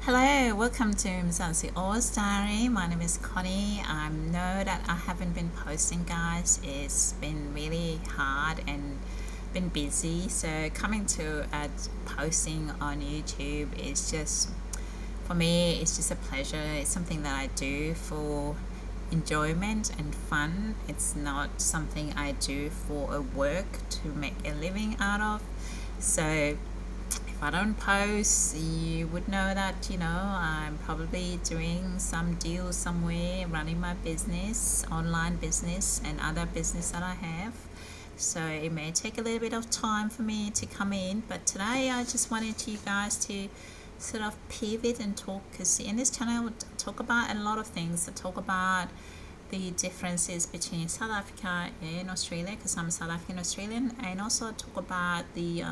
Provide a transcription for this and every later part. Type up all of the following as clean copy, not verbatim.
Hello, welcome to MzansiOz Diary. My name is Connie. I know that I haven't been posting, guys. It's been really hard and been busy. So coming to posting on YouTube is just, for me, it's just a pleasure. It's something that I do for enjoyment and fun. It's not something I do for a work to make a living out of. So if I don't post, you would know that I'm probably doing some deal somewhere, running my business, online business, and other business that I have. So it may take a little bit of time for me to come in, but today I just wanted you guys to sort of pivot and talk, because in this channel I would talk about a lot of things. I talk about the differences between South Africa and Australia, because I'm South African Australian, and also talk about the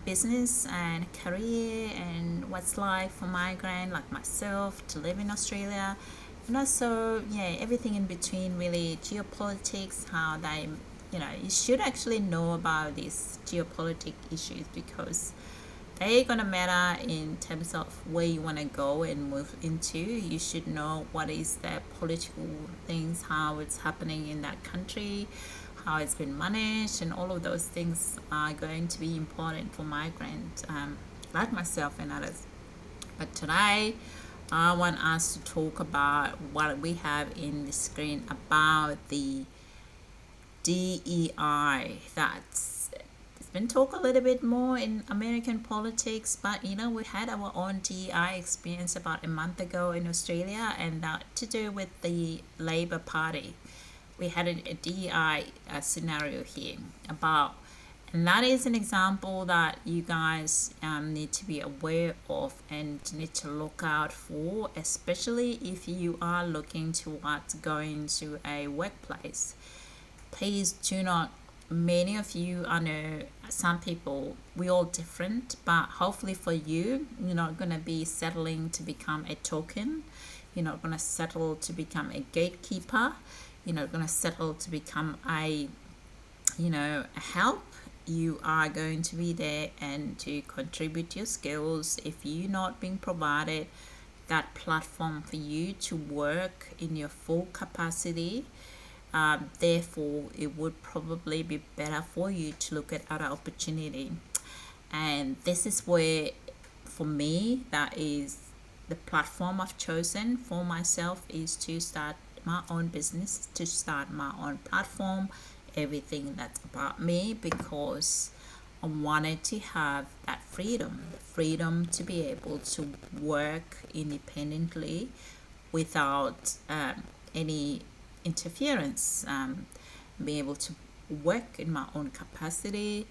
business and career and what's like for migrant like myself to live in Australia, and also everything in between, really geopolitics, how they you should actually know about these geopolitic issues, because they're gonna matter in terms of where you want to go and move into. You should know what is the political things, how it's happening in that country, how it's been managed, and all of those things are going to be important for migrants like myself and others. But today I want us to talk about what we have in the screen about the DEI. That's it's been talked a little bit more in American politics, but we had our own DEI experience about a month ago in Australia, and that to do with the Labor Party. We had a DEI scenario here about, and that is an example that you guys need to be aware of and need to look out for, especially if you are looking towards going to a workplace. Please do not, many of you, I know some people, we're all different, but hopefully for you, you're not going to be settling to become a token. You're not going to settle to become a gatekeeper. You're not going to settle to become a help. You are going to be there and to contribute your skills. If you're not being provided that platform for you to work in your full capacity, therefore it would probably be better for you to look at other opportunity. And this is where, for me, that is the platform I've chosen for myself, is to start my own business, to start my own platform, everything that's about me, because I wanted to have that freedom to be able to work independently without any interference, be able to work in my own capacity.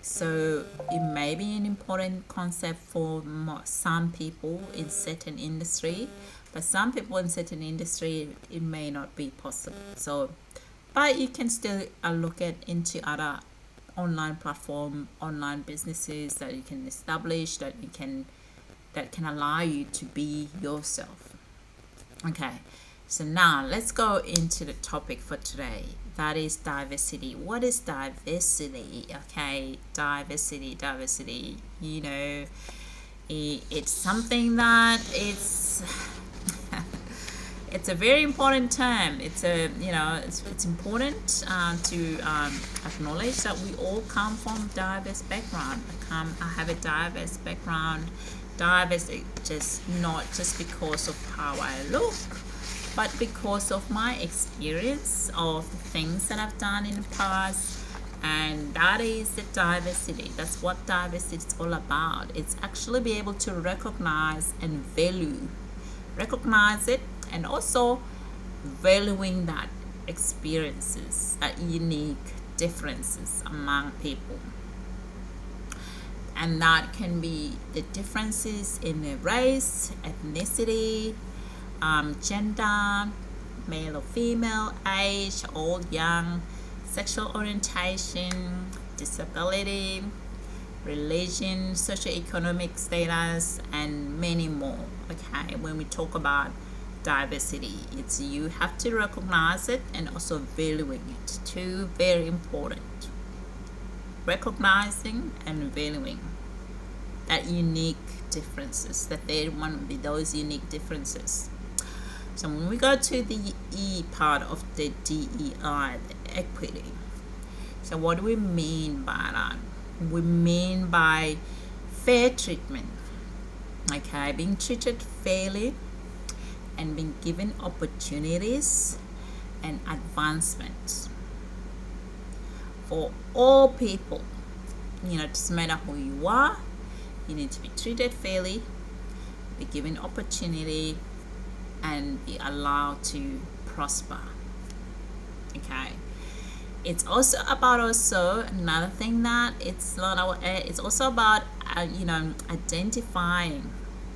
So it may be an important concept for some people in certain industry, but some people in certain industry it may not be possible. So, but you can still look at into other online platform, online businesses that you can establish, that can allow you to be yourself. Okay, so now let's go into the topic for today. That is diversity. What is diversity? Okay, diversity. It's something that it's a very important term. It's important to acknowledge that we all come from diverse background. I have a diverse background. Diverse, just not just because of how I look, but because of my experience of the things that I've done in the past. And that is the diversity. That's what diversity is all about. It's actually be able to recognize and recognize it, and also valuing that experiences, that unique differences among people. And that can be the differences in the race, ethnicity, gender, male or female, age, old, young, sexual orientation, disability, religion, socioeconomic status, and many more. Okay, when we talk about diversity, it's you have to recognize it and also valuing it. Two very important: recognizing and valuing that that unique differences, that they want those unique differences. So when we go to the E part of the DEI, the equity, so what do we mean by that? We mean by fair treatment, okay, being treated fairly and being given opportunities and advancements for all people. You know, it doesn't matter who you are, you need to be treated fairly, be given opportunity, and be allowed to prosper. Okay. It's also about another thing that it's not our. It's also about identifying.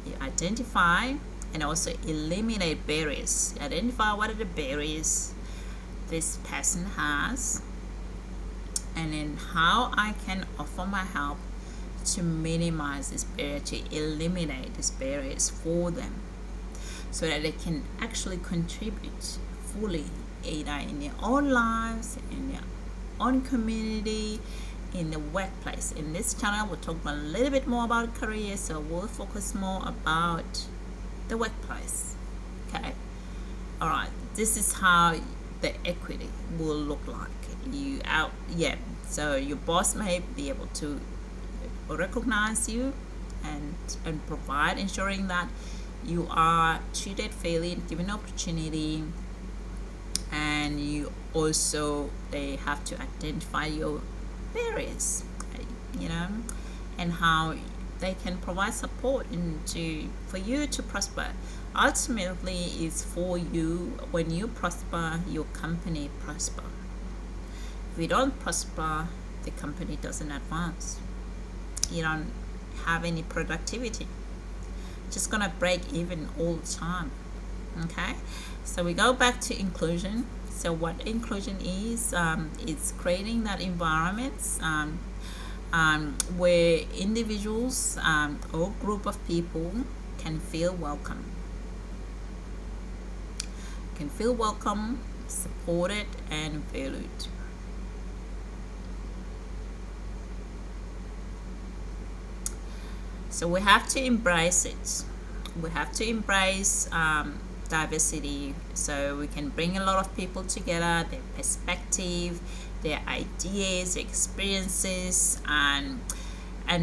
You identify and also eliminate barriers. Identify what are the barriers this person has, and then how I can offer my help to minimize this barrier, to eliminate these barriers for them, so that they can actually contribute fully, either in their own lives, in their own community, in the workplace. In this channel, we'll talk a little bit more about career, so we'll focus more about the workplace. Okay. All right. This is how the equity will look like. So your boss may be able to recognize you and provide, ensuring that you are treated fairly and given opportunity, and they have to identify your barriers, and how they can provide support for you to prosper. Ultimately, is for you. When you prosper, your company prosper. If you don't prosper, the company doesn't advance. You don't have any productivity. Just gonna break even all the time. Okay, so we go back to inclusion. So what inclusion is, it's creating that environments where individuals or group of people can feel welcome, supported, and valued. So we have to embrace it. We have to embrace diversity, so we can bring a lot of people together, their perspective, their ideas, experiences, and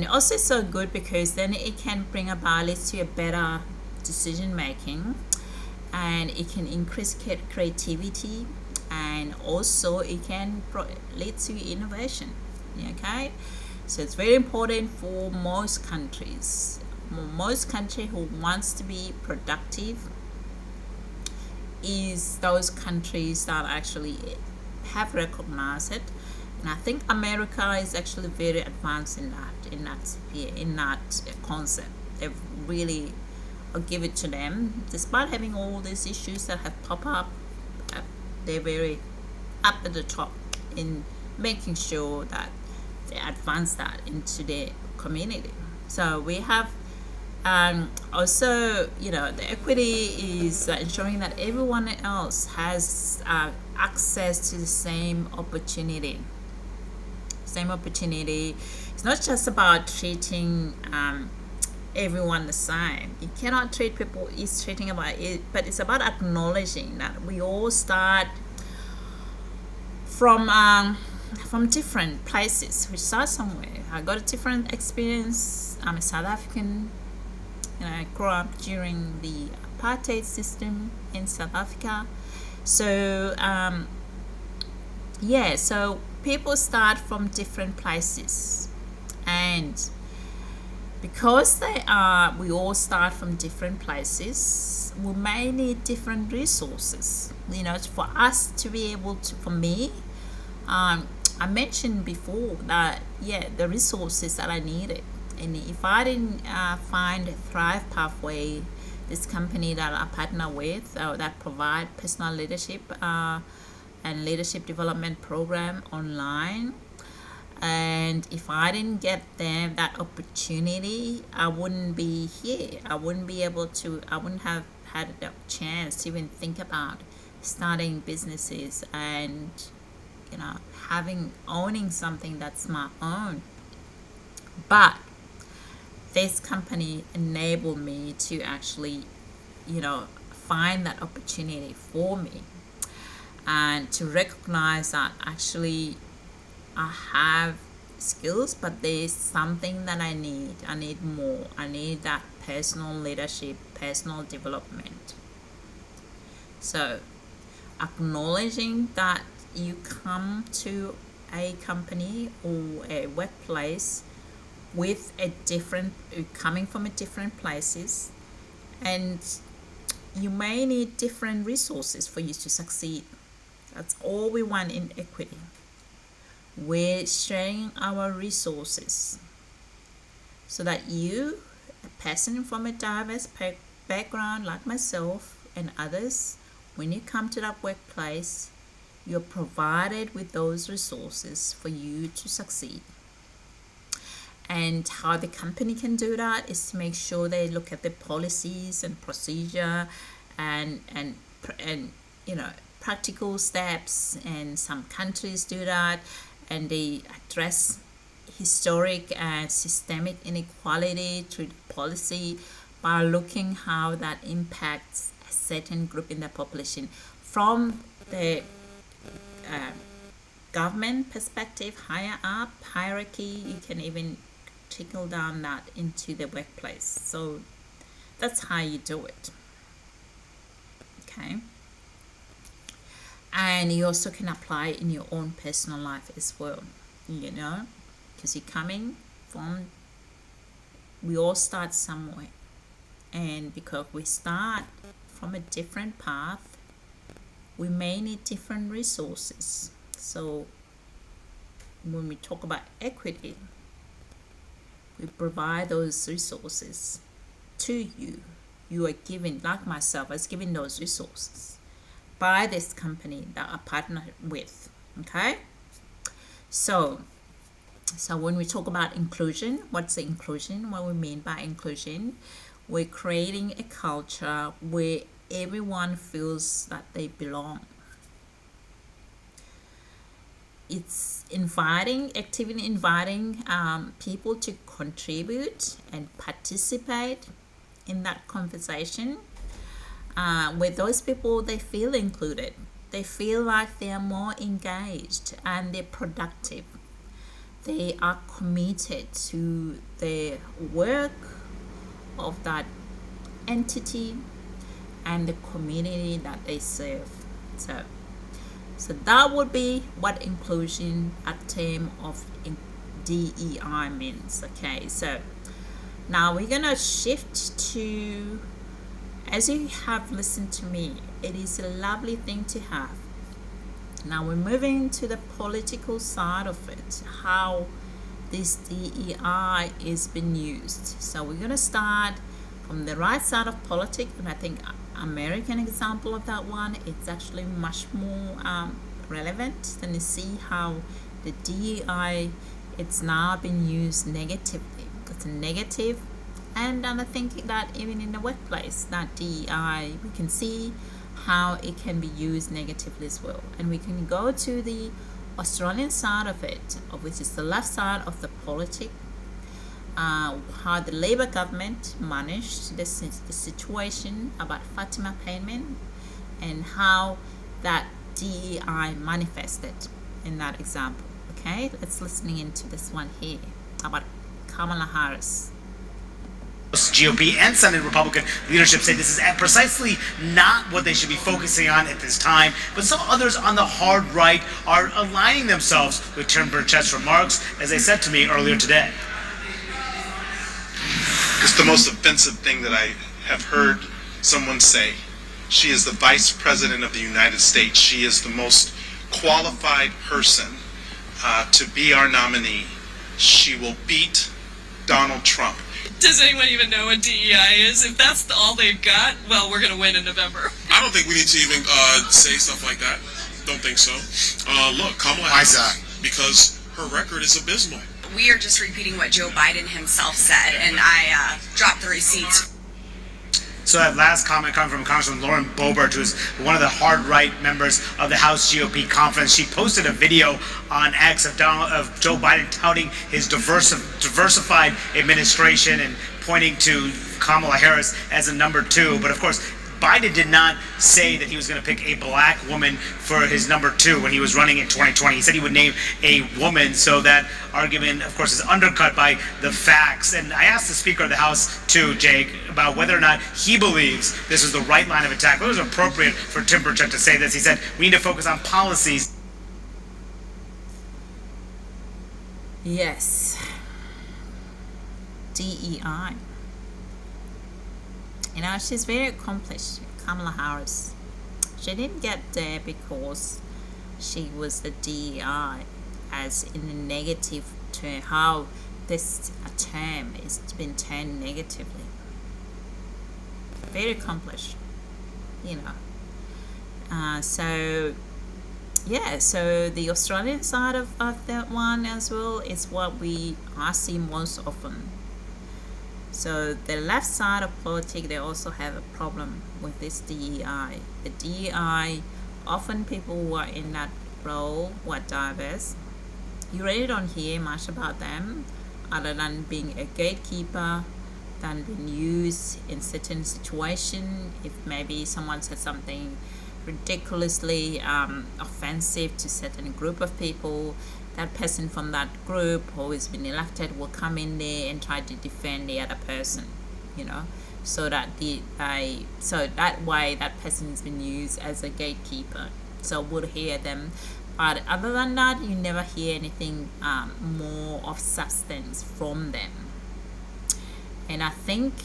also so good because then it can bring about to a better decision making, and it can increase creativity, and also it can lead to innovation. Okay, so it's very important for most countries who wants to be productive is those countries that actually have recognized it. And I think America is actually very advanced in that concept. They've really, I'll give it to them, despite having all these issues that have popped up, they're very up at the top in making sure that they advance that into their community. So we have also, the equity is ensuring that everyone else has access to the same opportunity. It's not just about treating everyone the same. You cannot treat people but it's about acknowledging that we all start from different places. We start somewhere. I got a different experience. I'm a South African. I grew up during the apartheid system in South Africa. So so people start from different places, and because we all start from different places, we may need different resources. For us to be able to, for me, I mentioned before that the resources that I needed. And if I didn't find Thrive Pathway, this company that I partner with that provide personal leadership and leadership development program online, and if I didn't get them that opportunity, I wouldn't be here. I wouldn't have had the chance to even think about starting businesses and owning something that's my own. But this company enabled me to actually, find that opportunity for me, and to recognize that actually I have skills, but there's something that I need more. I need that personal leadership, personal development. So acknowledging that you come to a company or a workplace with coming from a different places, and you may need different resources for you to succeed. That's all we want in equity. We're sharing our resources so that you, a person from a diverse background like myself and others, when you come to that workplace, you're provided with those resources for you to succeed. And how the company can do that is to make sure they look at the policies and procedure and practical steps. And some countries do that, and they address historic and systemic inequality through the policy by looking how that impacts a certain group in the population from the government perspective, higher up hierarchy. You can even trickle down that into the workplace. So that's how you do it. Okay. And you also can apply it in your own personal life as well, because we all start somewhere, and because we start from a different path, we may need different resources. So when we talk about equity, we provide those resources to you. You are given, like myself, I was given those resources by this company that I partnered with. Okay, so when we talk about inclusion, what's the inclusion? What we mean by inclusion, we're creating a culture where everyone feels that they belong. It's actively inviting people to contribute and participate in that conversation. With those people, they feel included. They feel like they are more engaged and they're productive. They are committed to the work of that entity and the community that they serve. So that would be what inclusion, a term of DEI means. Okay, so now we're gonna shift to, as you have listened to me, it is a lovely thing to have. Now we're moving to the political side of it, how this DEI is being used. So we're gonna start from the right side of politics, and I think American example of that one, it's actually much more relevant than to see how the DEI, it's now been used negatively. It's negative, and I think that even in the workplace, that DEI, we can see how it can be used negatively as well. And we can go to the Australian side of it, which is the left side of the politics, how the Labour government managed the situation about Fatima payment, and how that DEI manifested in that example. Okay, let's listening into this one here about Kamala Harris. GOP and Senate Republican leadership say this is precisely not what they should be focusing on at this time, but some others on the hard right are aligning themselves with Tim Burchett's remarks, as they said to me earlier today. It's the most offensive thing that I have heard someone say. She is the Vice President of the United States. She is the most qualified person to be our nominee. She will beat Donald Trump. Does anyone even know what DEI is? If that's all they've got, well, we're going to win in November. I don't think we need to even say stuff like that. Don't think so. Look, Kamala Harris, because her record is abysmal. We are just repeating what Joe Biden himself said, and I dropped the receipts. So that last comment coming from Congresswoman Lauren Boebert, who's one of the hard right members of the House GOP conference. She posted a video on X of Joe Biden touting his diversified administration and pointing to Kamala Harris as a number 2. But of course, Biden did not say that he was going to pick a black woman for his number 2 when he was running in 2020. He said he would name a woman, so that argument, of course, is undercut by the facts. And I asked the Speaker of the House, too, Jake, about whether or not he believes this was the right line of attack. Whether it was appropriate for Timbercheck to say this. He said, we need to focus on policies. Yes. DEI. You know, she's very accomplished, Kamala Harris. She didn't get there because she was the DEI, as in the negative term, how this term is been turned negatively. Very accomplished, you know. So the Australian side of that one as well is what I see most often. So the left side of politics, they also have a problem with this DEI. The DEI, often people who are in that role who are diverse, you really don't hear much about them other than being a gatekeeper, than being used in certain situation. If maybe someone said something ridiculously offensive to certain group of people, that person from that group who has been elected will come in there and try to defend the other person, you know, so that so that way that person has been used as a gatekeeper. So we'll hear them, but other than that, you never hear anything more of substance from them. And I think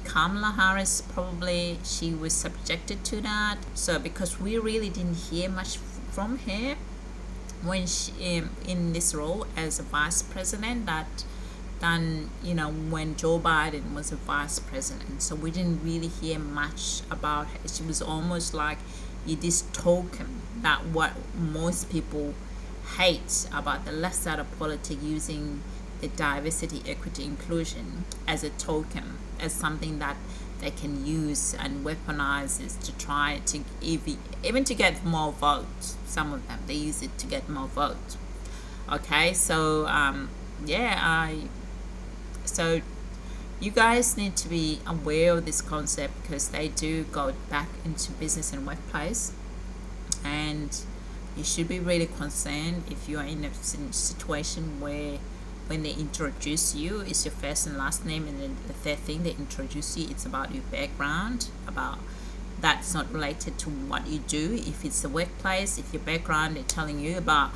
Kamala Harris, probably she was subjected to that. So because we really didn't hear much from her when she in this role as a vice president, than you know, when Joe Biden was a vice president. So we didn't really hear much about her. She was almost like this token, that what most people hate about the left side of politics, using the diversity, equity, inclusion as a token, as something that they can use and weaponize is to try to even to get more votes. Some of them, they use it to get more votes. Okay, so so you guys need to be aware of this concept, because they do go back into business and workplace, and you should be really concerned if you are in a situation where when they introduce you, it's your first and last name, and then the third thing they introduce you, it's about your background, about that's not related to what you do. If it's the workplace, if your background, they're telling you about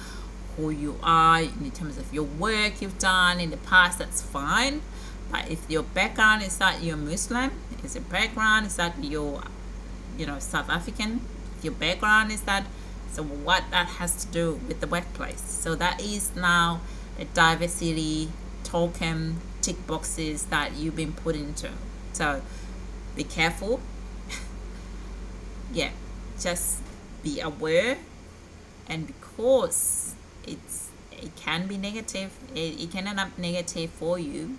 who you are in terms of your work you've done in the past, that's fine. But if your background is that you're Muslim, is your background is that you're, you know, South African, if your background is that, so what that has to do with the workplace. So that is now a diversity token, tick boxes that you've been put into. So be careful. Yeah, just be aware, and because it can be negative, it can end up negative for you.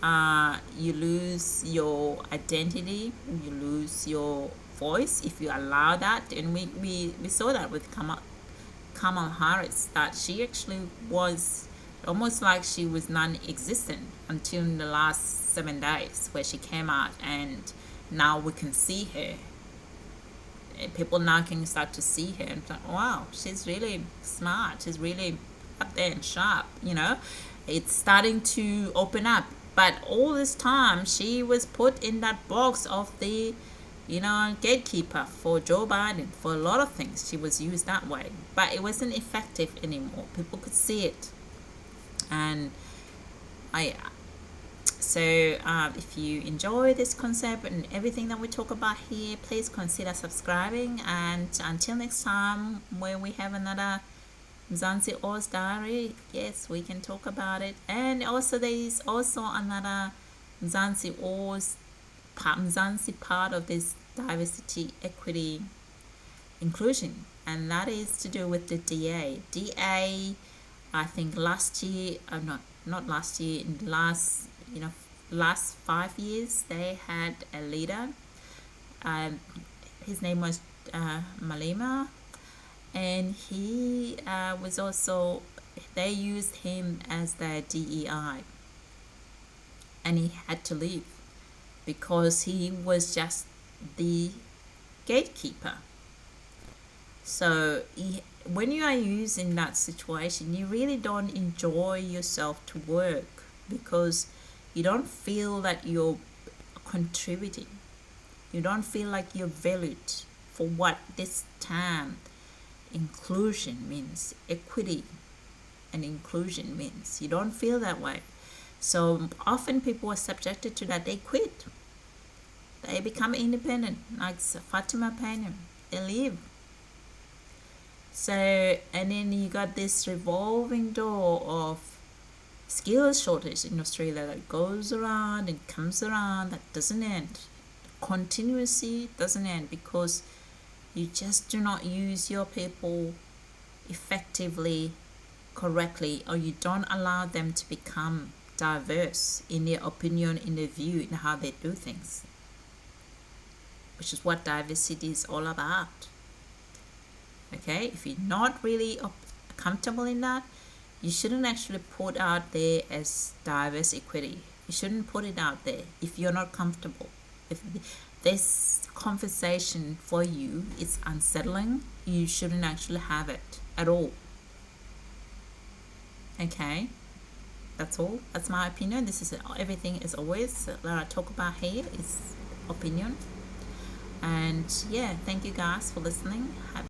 You lose your identity, you lose your voice if you allow that. And we saw that with Kamala Harris, that she actually was almost like she was non-existent until the last 7 days, where she came out, and now we can see her. People now can start to see her and think, wow, she's really smart, she's really up there and sharp, you know. It's starting to open up. But all this time, she was put in that box of the, you know, gatekeeper for Joe Biden. For a lot of things, she was used that way. But it wasn't effective anymore. People could see it. And if you enjoy this concept and everything that we talk about here, please consider subscribing. And until next time, where we have another MzansiOz Diary, yes, we can talk about it. And also there is also another MzansiOz Mzansi part of this diversity, equity, inclusion, and that is to do with the DA. I think last year, not last year, in the last 5 years, they had a leader his name was Malema, and he was also, they used him as their DEI, and he had to leave because he was just the gatekeeper. So when you are used in that situation, you really don't enjoy yourself to work because you don't feel that you're contributing. You don't feel like you're valued for what this term inclusion means, equity and inclusion means. You don't feel that way. So often people are subjected to that. They quit. They become independent, like Fatima Payne. They leave. So, and then you got this revolving door of skills shortage in Australia that goes around and comes around, that doesn't end. Continuously doesn't end because you just do not use your people effectively, correctly, or you don't allow them to become diverse in their opinion, in their view, in how they do things, which is what diversity is all about. Okay, if you're not really comfortable in that, you shouldn't actually put out there as diverse equity. You shouldn't put it out there if you're not comfortable. If this conversation for you is unsettling, you shouldn't actually have it at all. Okay, that's all. That's my opinion. This is everything, as always, that I talk about here is opinion. And yeah, thank you guys for listening. Have